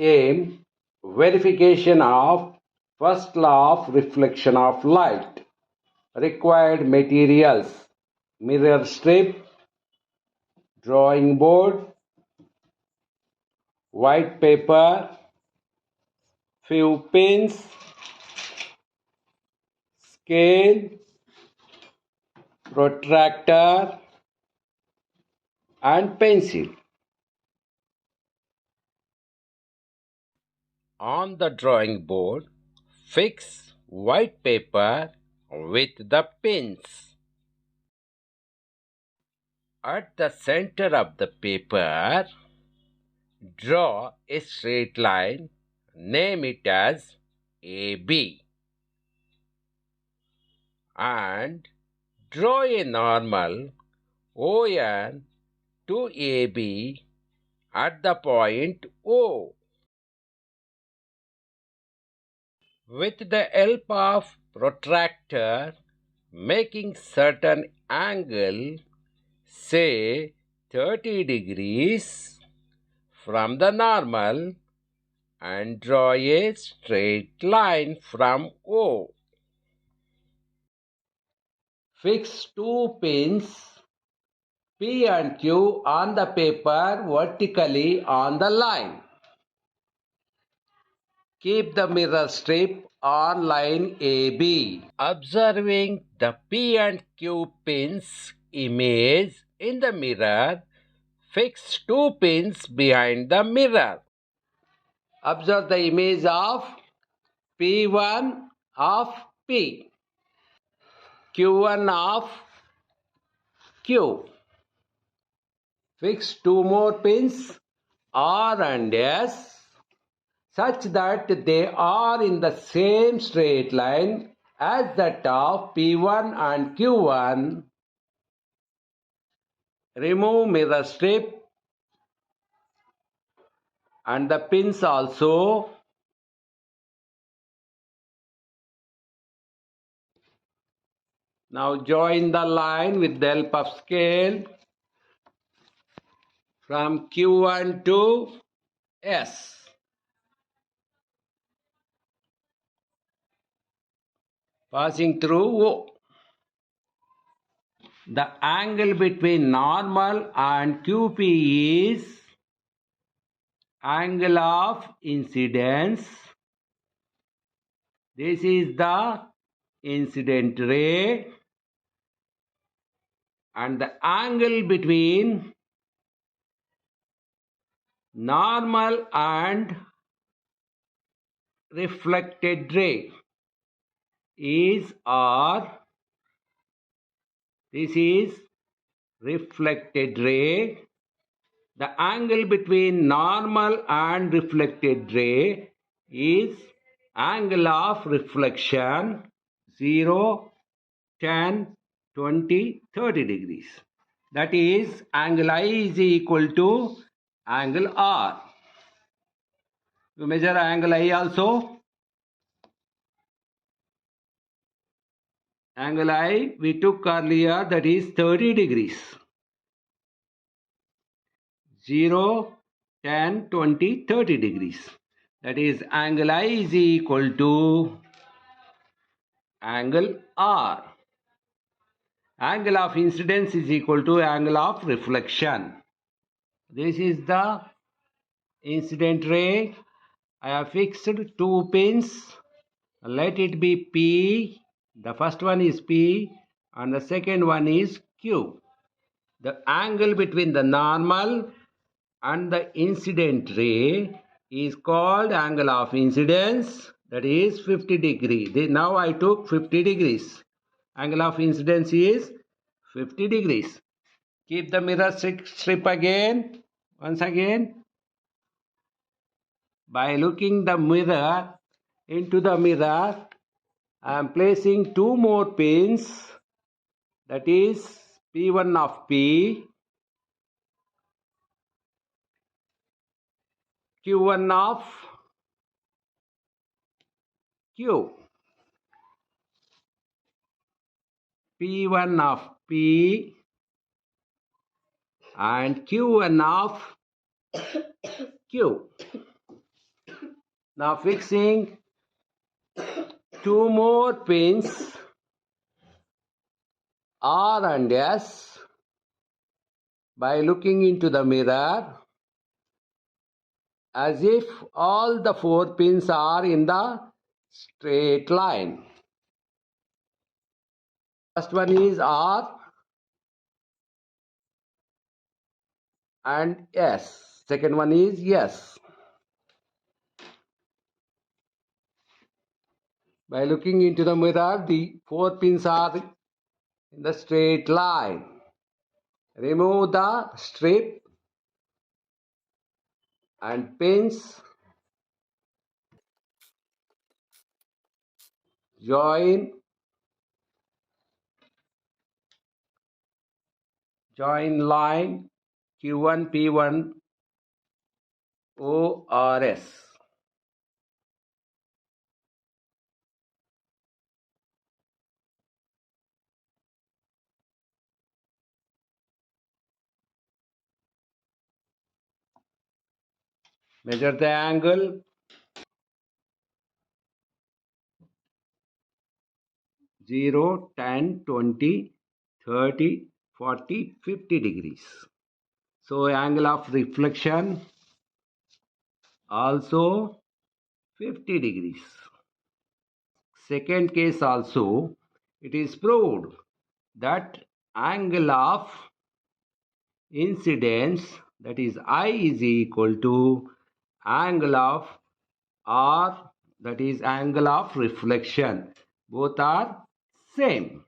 Aim verification of first law of reflection of light. Required materials: mirror strip, drawing board, white paper, few pins, scale, protractor and pencil. On the drawing board, fix white paper with the pins. At the center of the paper, draw a straight line, name it as AB, and draw a normal ON to AB at the point O. With the help of protractor, making certain angle, say 30 degrees from the normal, and draw a straight line from O. Fix two pins P and Q on the paper vertically on the line. Keep the mirror strip on line AB. Observing the P and Q pins image in the mirror, fix two pins behind the mirror. Observe the image of P1 of P, Q1 of Q. Fix two more pins R and S such that they are in the same straight line as that of P1 and Q1. Remove mirror strip and the pins also. Now join the line with the help of scale from Q1 to S. Passing through O. The angle between normal and QP is angle of incidence. This is the incident ray, and the angle between normal and reflected ray is R. This is reflected ray. The angle between normal and reflected ray is angle of reflection 0, 10, 20, 30 degrees. That is, angle I is equal to angle R. You measure angle I also. Angle I we took earlier, that is 30 degrees. 0, 10, 20, 30 degrees. That is, angle I is equal to angle R. Angle of incidence is equal to angle of reflection. This is the incident ray. I have fixed two pins. Let it be P. The first one is P and the second one is Q. The angle between the normal and the incident ray is called angle of incidence, that is 50 degrees. Now I took 50 degrees. Angle of incidence is 50 degrees. Keep the mirror strip again. Once again. By looking the mirror into the mirror, I am placing two more pins, that is P1 of P, Q1 of Q, P1 of P and Q1 of Q. Now fixing two more pins R and S by looking into the mirror as if all the four pins are in the straight line. First one is R and S. Second one is S. By looking into the mirror, the four pins are in the straight line. Remove the strip and pins. Join line Q1 P1 ORS. Measure the angle 0, 10, 20, 30, 40, 50 degrees. So angle of reflection also 50 degrees. Second case also, it is proved that angle of incidence, that is I, is equal to angle of R, that is angle of reflection. Both are same.